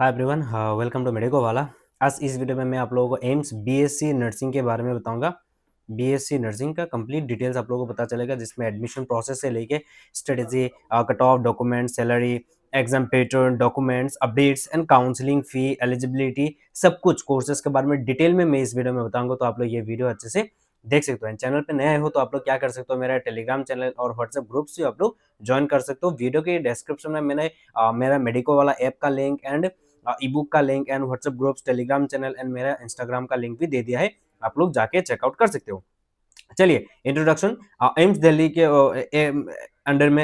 Hi everyone, welcome to medico वाला। आज इस वीडियो में मैं आप लोगों को एम्स बीएससी नर्सिंग के बारे में बताऊंगा। बीएससी नर्सिंग का कंप्लीट डिटेल्स आप लोगों को पता चलेगा, जिसमें एडमिशन प्रोसेस से लेके strategy, cut off, document, salary, exam pattern, documents, updates and counselling fee, eligibility, सब कुछ कोर्सेज के बारे में डिटेल में मैं इस वीडियो में बताऊंगा। तो आप लोग ये वीडियो अच्छे से देख सकते हो। चैनल पे नए हो तो आप लोग क्या कर सकते हो, मेरा टेलीग्राम चैनल और व्हाट्सएप ग्रुप से आप लोग ज्वाइन कर सकते हो। वीडियो के डिस्क्रिप्शन में मैंने मेरा मेडिको वाला ऐप का लिंक एंड ई बुक का link and WhatsApp groups, Telegram channel and मेरा इंस्टाग्राम का लिंक भी दे दिया है, आप लोग जाके चेकआउट कर सकते हो। चलिए इंट्रोडक्शन। एम्स दिल्ली के अंडर में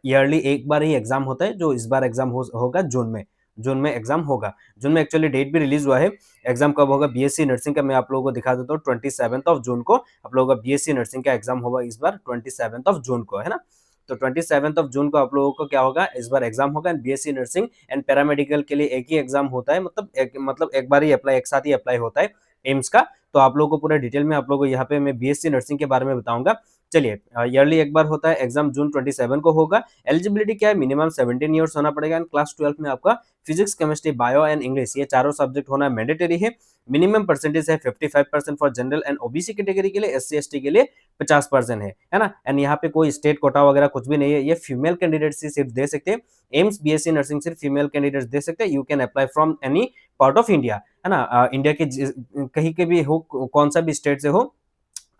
ईयरली एक बार ही एग्जाम होता है, जो इस बार एग्जाम होगा जून में एग्जाम होगा। जून में एक्चुअली डेट भी रिलीज हुआ है। एग्जाम कब होगा बीएससी नर्सिंग का मैं आप लोगों को दिखा देता हूँ। 27 जून को आप लोगों का बीएससी नर्सिंग का एग्जाम होगा इस बार, 27 जून को, है ना। तो 27 जून को आप लोगों को क्या होगा, इस बार एग्जाम होगा। बीएससी नर्सिंग एंड पैरामेडिकल के लिए एक ही एग्जाम होता है, मतलब एक बार ही अप्लाई, एक साथ ही अप्लाई होता है एम्स का। तो आप लोगों को पूरा डिटेल में आप लोगों को यहाँ पे मैं बीएससी नर्सिंग के बारे में बताऊंगा। चलिए, ईयरली एक बार होता है एग्जाम, जून 27 को होगा। एलिजिबिलिटी क्या है, मिनिमम 17 ईयर्स होना पड़ेगा एंड क्लास 12 में आपका physics, chemistry, bio and English, ये चारों सब्जेक्ट होना मैंडेटरी है। मिनिमम परसेंटेज है 55% for general and OBC category के लिए, एससी एसटी के लिए 50% है ना। एंड यहाँ पे कोई स्टेट कोटा वगैरह कुछ भी नहीं है, ये फीमेल कैंडिडेट्स ही सिर्फ दे सकते हैं। एम्स बीएससी नर्सिंग सिर्फ फीमेल कैंडिडेट्स दे सकते हैं। You can apply from any part of India, है ना। इंडिया के कहीं के भी हो, कौन सा भी स्टेट से हो,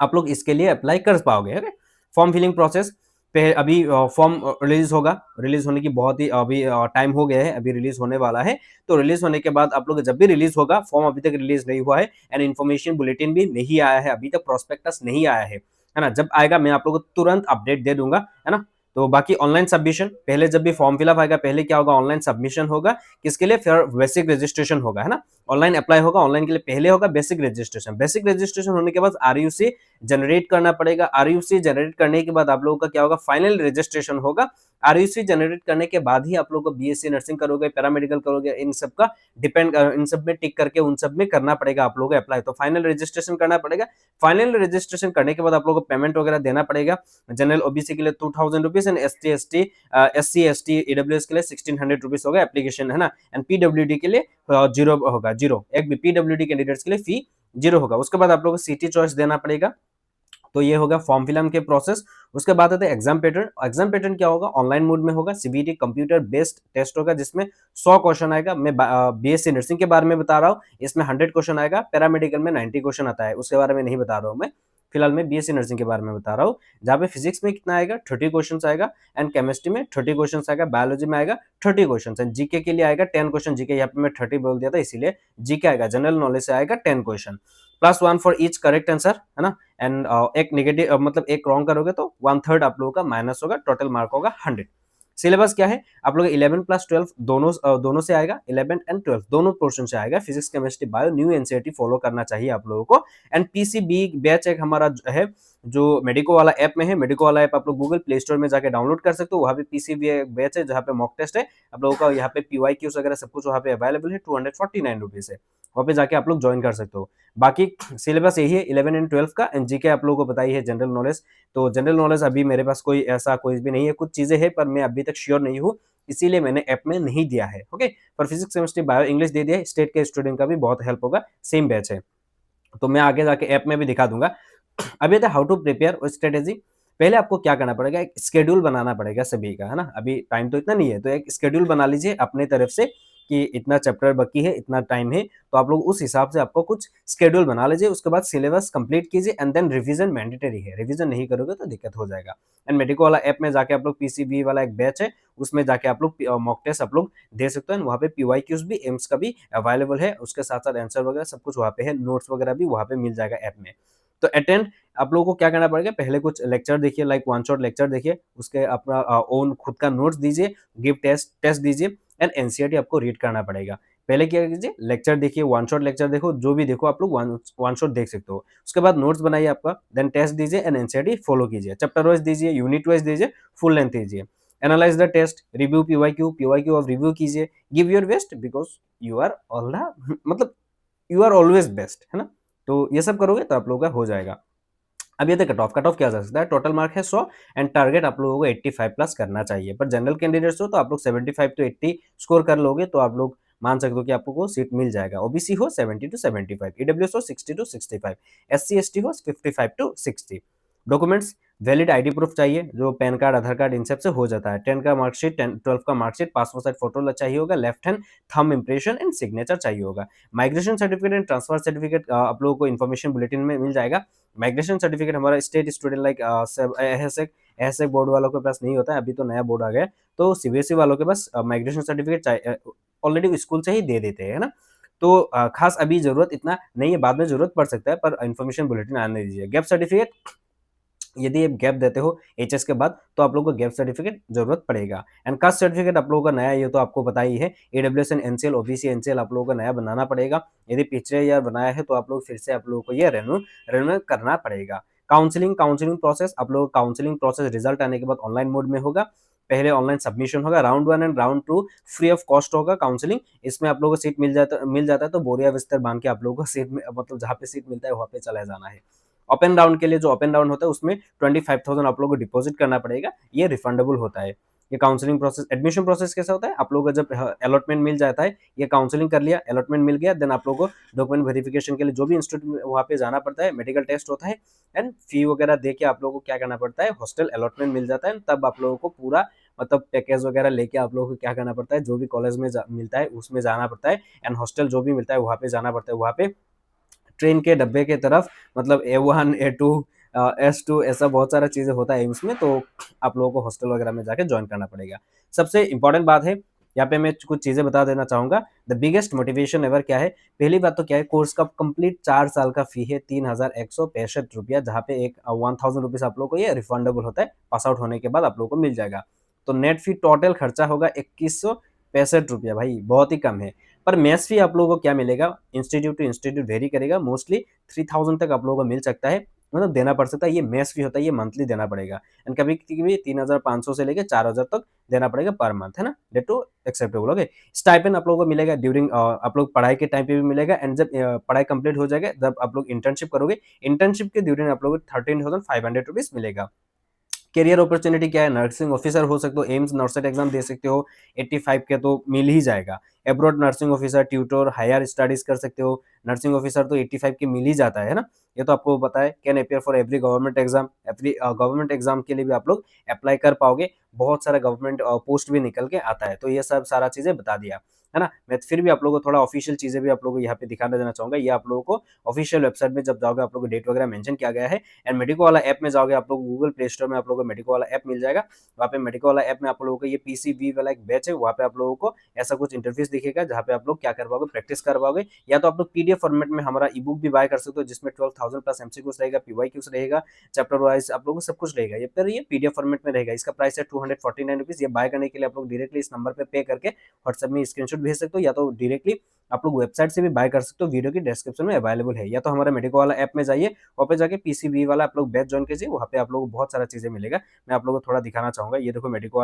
आप लोग इसके लिए अप्लाई कर पाओगे। ओके। फॉर्म फिलिंग प्रोसेस पे अभी फॉर्म रिलीज होगा। रिलीज होने की बहुत ही अभी टाइम हो गया है, अभी रिलीज होने वाला है। तो रिलीज होने के बाद आप लोग जब भी रिलीज होगा, फॉर्म अभी तक रिलीज नहीं हुआ है एंड इन्फॉर्मेशन बुलेटिन भी नहीं आया है, अभी तक प्रोस्पेक्टस नहीं आया है ना। जब आएगा मैं आप लोग को तुरंत अपडेट दे दूंगा, है ना। तो बाकी ऑनलाइन सबमिशन, पहले जब भी फॉर्म फिलअप आएगा पहले क्या होगा, ऑनलाइन सबमिशन होगा। किसके लिए, फिर बेसिक रजिस्ट्रेशन होगा, है ना। ऑनलाइन अप्लाई होगा, ऑनलाइन के लिए पहले होगा बेसिक रजिस्ट्रेशन। बेसिक रजिस्ट्रेशन होने के बाद आरयूसी जनरेट करना पड़ेगा। आरयूसी जनरेट करने के बाद आप लोगों का क्या होगा, फाइनल रजिस्ट्रेशन होगा। आरयूसी जनरेट करने के बाद ही आप लोग को बीएससी नर्सिंग करोगे, पैरामेडिकल करोगे, इन सब का डिपेंड, इन सब में टिक करके उन सब में करना पड़ेगा आप लोगों को अप्लाई। तो फाइनल रजिस्ट्रेशन करना पड़ेगा। फाइनल रजिस्ट्रेशन करने के बाद आप लोगों को पेमेंट वगैरह देना पड़ेगा। जनरल ओबीसी के लिए 2000 rupees and SC ST EWS के लिए 1600 रुपीज होगा एप्लीकेशन, है ना। एंड पीडब्ल्यूडी के लिए जीरो होगा, जीरो। एक भी पीडब्ल्यूडी कैंडिडेट्स के लिए फी जीरो होगा। उसके बाद आप लोगों को सीटी चॉइस देना पड़ेगा। तो ये होगा फॉर्म फिलअप के प्रोसेस। उसके बाद आता है एग्जाम पैटर्न। एग्जाम पैटर्न क्या होगा, ऑनलाइन मोड में होगा। सीबीटी कंप्यूटर बेस्ड टेस्ट होगा, जिसमें 100 क्वेश्चन आएगा। मैं बीएससी नर्सिंग के बारे में बता रहा हूँ, इसमें 100 क्वेश्चन आएगा। पैरामेडिकल में 90 क्वेश्चन आता है, उसके बारे में नहीं बता रहा हूँ मैं। फिलहाल मैं बीएससी नर्सिंग के बारे में बता रहा हूँ, जहाँ पे फिजिक्स में कितना आएगा, 30 क्वेश्चन आएगा एंड केमिस्ट्री में 30 क्वेश्चन आएगा, बायोलॉजी में आएगा 30 क्वेश्चन एंड जीके के लिए आएगा 10 क्वेश्चन। जीके यहाँ पे मैं 30 बोल दिया था, इसीलिए जीके आएगा। जनरल नॉलेज से आएगा 10 question, +1 for each correct answer, है ना। एंड एक नेगेटिव, मतलब एक रॉन्ग करोगे तो 1/3 आप लोगों का माइनस होगा, टोटल मार्क होगा 100। सिलेबस क्या है, आप लोग 11+12 दोनों से आएगा। 11 एंड 12 दोनों पोर्शन से आएगा। Physics, chemistry, bio, new NCERT follow करना चाहिए आप लोगों को। एंड पीसीबी बैच एक हमारा है, जो मेडिको वाला ऐप में है। मेडिको वाला ऐप आप लोग गूगल प्ले स्टोर में जाके डाउनलोड कर सकते हो। वहाँ पे पीसीबी बैच है, जहाँ पे मॉक टेस्ट है आप लोगों का। यहाँ पे पीवाईक्यूज वगैरह सब कुछ वहाँ पे अवेलेबल है। 249 रुपीज है, वहाँ पे जाके आप लोग ज्वाइन कर सकते हो। बाकी सिलेबस यही है 11 एंड 12 का। एंड जीके आप लोगों को पता ही है, जनरल नॉलेज। तो जनरल नॉलेज अभी मेरे पास कोई ऐसा कोई भी नहीं है, कुछ चीजें हैं पर मैं अभी तक श्योर नहीं हूँ, इसीलिए मैंने ऐप में नहीं दिया है। ओके। पर फिजिक्स, केमिस्ट्री, बायो, इंग्लिश दे दिया है। स्टेट के स्टूडेंट का भी बहुत हेल्प होगा, सेम बैच है। तो मैं आगे जाके ऐप में भी दिखा दूंगा। अभी हाउ टू प्रिपेयर और स्ट्रेटेजी। पहले आपको क्या करना पड़ेगा, एक स्केड्यूल बनाना पड़ेगा सभी का, है ना। अभी टाइम तो इतना नहीं है, तो एक स्केड्यूल बना लीजिए अपने तरफ से कि इतना चैप्टर बाकी है, इतना टाइम है। तो आप लोग उस हिसाब से आपको कुछ स्केड्यूल बना लीजिए। उसके बाद सिलेबस कंप्लीट कीजिए एंड देन रिवीजन मैंडेटरी है। रिवीजन नहीं करोगे तो दिक्कत हो जाएगा। एंड मेडिको वाला ऐप में जाके आप लोग, पीसीबी वाला एक बैच है, उसमें जाके आप लोग मॉक टेस्ट आप लोग दे सकते हो। वहाँ पे पीवाईक्यूज भी, एम्स का भी अवेलेबल है। उसके साथ साथ आंसर वगैरह सब कुछ वहाँ पे है, नोट्स वगैरह भी वहाँ पे मिल जाएगा ऐप में। तो अटेंड आप लोगों को क्या करना पड़ेगा, पहले कुछ लेक्चर देखिए, लाइक वन शॉट लेक्चर देखिए। उसके अपना ओन खुद का नोट्स दीजिए, गिव टेस्ट दीजिए एंड एनसीईआरटी आपको रीड करना पड़ेगा। पहले क्या कीजिए, लेक्चर देखिए, वन शॉट लेक्चर देखो, जो भी देखो आप लोग वन शॉट देख सकते हो। उसके बाद नोट्स बनाइए आपका, देन टेस्ट दीजिए एंड एनसीईआरटी फॉलो कीजिए। चैप्टर वाइज दीजिए, यूनिट वाइज दीजिए, फुल लेंथ दीजिए। Analyse the test, review PYQ of review कीजिए। Give your best because you are all the, मतलब यू आर ऑलवेज बेस्ट, है ना। तो ये सब करोगे तो आप लोगों का हो जाएगा। अब ये कट ऑफ क्या जा सकता है, टोटल मार्क है 100 एंड टारगेट आप लोगों को 85 प्लस करना चाहिए। पर जनरल कैंडिडेट्स हो तो आप लोग 75 to 80 स्कोर कर लोगे तो आप लोग मान सकते हो कि आपको सीट मिल जाएगा। ओबीसी हो 70 to 75, ईडब्ल्यूएस हो 60 to 65, एससी एसटी हो 55 to 60। Documents, valid ID proof चाहिए, जो पैन कार्ड, आधार कार्ड इन सब से हो जाता है। 10 का मार्कशीट, 12 का मार्कशीट, पासपोर्ट साइज फोटो चाहिए होगा, left hand thumb impression and signature चाहिए होगा। Migration certificate and transfer certificate आप लोगों को इन्फॉर्मेशन बुलेटिन में मिल जाएगा। माइग्रेशन सर्टिफिकेट हमारा स्टेट स्टूडेंट लाइक एहसेक बोर्ड वालों के पास नहीं होता है, अभी तो नया बोर्ड आ गया है, तो सीबीएसई वालों के पास माइग्रेशन सर्टिफिकेट ऑलरेडी स्कूल से ही दे देते हैं, है ना। तो खास अभी जरूरत इतना नहीं है, बाद में जरूरत पड़ सकता है, पर इन्फॉर्मेशन बुलेटिन आने दीजिए। गैप सर्टिफिकेट, यदि आप गैप देते हो एचएस के बाद तो आप लोगों को गैप सर्टिफिकेट जरूरत पड़ेगा। एंड कास्ट सर्टिफिकेट आप लोगों का नया, ये तो आपको पता ही है, EWS and NCL, OBC, NCL आप लोगों को नया बनाना पड़ेगा। यदि पिछले ईयर बनाया है तो आप लोग फिर से आप लोगों को ये रेन्यू करना पड़ेगा। काउंसलिंग प्रोसेस, आप लोगों का काउंसलिंग प्रोसेस रिजल्ट आने के बाद ऑनलाइन मोड में होगा। पहले ऑनलाइन सबमिशन होगा, round 1 and round 2 free of cost होगा काउंसलिंग। इसमें आप लोगों को सीट मिल जाता है तो बोरिया बिस्तर बांध के आप लोगों को सीट में, मतलब जहाँ पे सीट मिलता है वहाँ पे चला जाना है। ओपन राउंड के लिए, जो ओपन राउंड होता है उसमें 25,000 आप लोगों को डिपॉजिट करना पड़ेगा, ये रिफंडेबल होता है। ये काउंसलिंग प्रोसेस। एडमिशन प्रोसेस कैसा होता है, आप लोगों को जब अलॉटमेंट मिल जाता है, ये काउंसलिंग कर लिया, अलॉटमेंट मिल गया, देन आप लोगों को डॉक्यूमेंट वेरिफिकेशन के लिए जो भी इंस्टीट्यूट वहाँ पे जाना पड़ता है, मेडिकल टेस्ट होता है एंड फी वगैरह दे के आप लोगों को क्या करना पड़ता है, हॉस्टल अलॉटमेंट मिल जाता है। तब आप लोगों को पूरा मतलब पैकेज वगैरह लेके आप लोगों को क्या करना पड़ता है, जो भी कॉलेज में मिलता है उसमें जाना पड़ता है एंड हॉस्टल जो भी मिलता है वहाँ पे जाना पड़ता है। वहाँ पे ट्रेन के डब्बे के तरफ, मतलब A1 A2 S2 ऐसा बहुत सारा चीजें होता है एम्स में, तो आप लोगों को हॉस्टल वगैरह में जाके ज्वाइन करना पड़ेगा। सबसे इंपॉर्टेंट बात है, यहाँ पे मैं कुछ चीजें बता देना चाहूंगा। द बिगेस्ट मोटिवेशन एवर क्या है, पहली बात तो क्या है, कोर्स का कंप्लीट 4 साल का फी है 3,165 रुपया, जहाँ पे एक 1,000 रुपीज आप लोग को ये रिफंडेबल होता है, पास आउट होने के बाद आप लोग को मिल जाएगा। तो नेट फी टोटल खर्चा होगा 2,165 रुपया, भाई बहुत ही कम है। पर मेस फी आप लोगों को क्या मिलेगा, इंस्टीट्यूट टू इंस्टीट्यूट वेरी करेगा, मोस्टली 3,000 तक आप लोगों को मिल सकता है, मतलब देना पड़ सकता है। ये मेस फी होता है, ये मंथली देना पड़ेगा एंड कभी कभी 3,500 से लेकर 4,000 तक देना पड़ेगा पर मंथ, है ना। Date to acceptable. Okay, stipend आप लोगों को मिलेगा ड्यूरिंग आप लोग पढ़ाई के टाइम पे भी मिलेगा एंड जब पढ़ाई कंप्लीट हो जाएगा, जब आप लोग इंटर्नशिप करोगे, इंटर्नशिप के ड्यूरिंग आप लोगों को 13,500 रुपीज मिलेगा। करियर अपॉर्चुनिटी क्या है, नर्सिंग ऑफिसर हो सकते हो, एम्स नर्सेट एग्जाम दे सकते हो, 85 के तो मिल ही जाएगा। Abroad nursing officer, tutor, higher studies कर सकते हो, नर्सिंग ऑफिसर तो 85 के मिल ही जाता है ना। ये तो आपको पता है। Can appear for every government exam, every government exam के लिए भी आप लोग अप्लाई कर पाओगे, बहुत सारा गवर्नमेंट पोस्ट भी निकल के आता है। तो ये सब सारा चीजें बता दिया, है ना। मैं फिर भी आप लोगों को थोड़ा ऑफिशियल चीजें भी आप लोगों को यहाँ पे दिखा देना चाहूंगा। ये आप लोगों को ऑफिशियल वेबसाइट में जब जाओगे आप लोगों को डेट वगैरह मेंशन किया गया है एंड मेडिको वाला ऐप में जाओगे, आप लोग गूगल प्ले स्टोर में आप लोगों को मेडिको वाला ऐप मिल जाएगा। वहाँ पे मेडिको वाला ऐप में आप लोगों को ये पीसीबी वाला एक बैच है, वहाँ पे आप लोगों को ऐसा कुछ इंटरफेस दिखेगा जहाँ पे आप लोग क्या कर पाओगे, प्रैक्टिस कर पाओगे। या तो आप लोग पीडीएफ फॉर्मेट में हमारा ई बुक भी बाय कर सकते हो, जिसमें 12,000 प्लस एमसीक्यूज रहेगा, पीवाईक्यूज रहेगा, चैप्टर वाइज आप लोगों को सब कुछ रहेगा। ये पीडीएफ फॉर्मेट में रहेगा। इसका प्राइस है 249 रुपीज। ये बाय करने के लिए आप लोग डायरेक्टली इस नंबर पे पे करके व्हाट्सएप में स्क्रीनशॉट भेज सकते हो, या तो डायरेक्टली आप लोग वेबसाइट से भी बाय कर सकते हो, वीडियो की डिस्क्रिप्शन में अवेलेबल है। या तो हमारे मेडिको वाला ऐप में जाइए, वहाँ पे जाके पीसीबी वाला आप लोग बैच ज्वाइन कीजिए, वहाँ पे आप लोग को बहुत सारा चीजें मिलेगा। मैं आप लोगों को थोड़ा दिखाना चाहूंगा। ये देखो मेडिको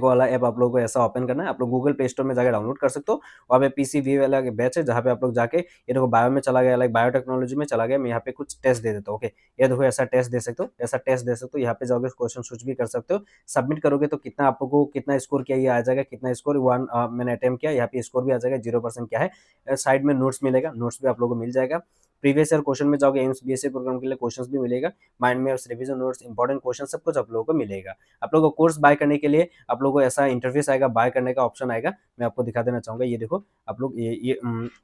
वाला ऐप आप लोगों को ऐसा ओपन करना है, आप लोग गूगल प्ले स्टोर में जाकर डाउनलोड कर सकते हो। वहाँ पे पीसीबी वाला बैच है, जहाँ पे आप लोग जाके, ये देखो बायो में चला गया, लाइक बायोटेक्नोलॉजी में चला गया, मैं यहाँ पे कुछ टेस्ट दे देता हूँ। ओके, ये देखो ऐसा टेस्ट दे सकते हो, ऐसा टेस्ट दे सकते हो। यहाँ पे जाओगे, क्वेश्चन स्विच भी कर सकते हो। सबमिट करोगे तो कितना आप लोगों को कितना स्कोर किया ये आ जाएगा, कितना स्कोर मैंने अटेम्प्ट किया, यहाँ पे स्कोर भी आ जाएगा, 0% क्या है। साइड में नोट्स मिलेगा, नोट्स भी आप लोगों को मिल जाएगा। प्रीवियस ईयर क्वेश्चन में जाओगे, एम्स बीएससी प्रोग्राम के लिए क्वेश्चंस भी मिलेगा, माइंड में रिवीजन नोट्स, इंपॉर्टेंट क्वेश्चन सब कुछ आप लोगों को मिलेगा। आप लोगों को कोर्स बाय करने के लिए आप लोगों को ऐसा इंटरफेस आएगा, बाय करने का ऑप्शन आएगा। मैं आपको दिखा देना चाहूंगा। ये देखो आप लोग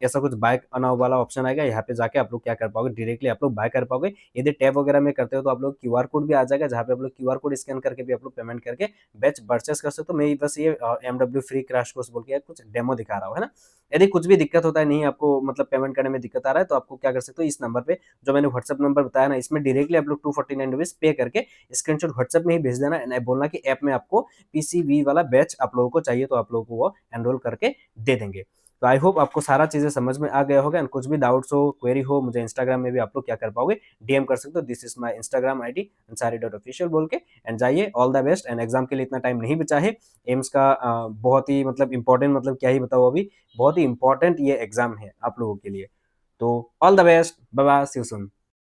ऐसा कुछ बाय नाउ वाला ऑप्शन आएगा। यहाँ पे जाके आप लोग क्या कर पाओगे, डायरेक्टली आप लोग बाय कर पाओगे। यदि टैब वगैरह में करते हो तो आप लोग क्यूआर कोड भी आ जाएगा, जहाँ पे आप लोग क्यूआर कोड स्कैन करके भी आप लोग पेमेंट करके बैच परचेस कर सकते हो। मैं बस ये एमडब्ल्यू फ्री क्रैश कोर्स बोल के कुछ डेमो दिखा रहा हूँ, है ना। यदि कुछ भी दिक्कत होता है, नहीं आपको मतलब पेमेंट करने में दिक्कत आ रहा है, तो आपको क्या कर सकते हो, इस नंबर पे जो मैंने व्हाट्सएप नंबर बताया ना, इसमें डायरेक्टली आप लोग 249 रुपीज पे करके स्क्रीनशॉट व्हाट्सएप में ही भेज देना एंड बोलना कि ऐप में आपको पीसीबी वाला बैच आप लोगों को चाहिए, तो आप लोगों को वो एनरोल करके दे देंगे। तो आई होप आपको सारा चीजें समझ में आ गया होगा एंड कुछ भी डाउट्स हो, क्वेरी हो, मुझे इंस्टाग्राम में भी आप लोग क्या कर पाओगे, डीएम कर सकते हो। This is my Instagram ID ansari.official बोल के एंड जाइए। All the best and exam के लिए इतना टाइम नहीं बचा है। एम्स का बहुत ही मतलब इंपॉर्टेंट, मतलब क्या ही बताओ, अभी बहुत ही इंपॉर्टेंट ये एग्जाम है आप लोगों के लिए। तो all the best, bye bye, see you soon.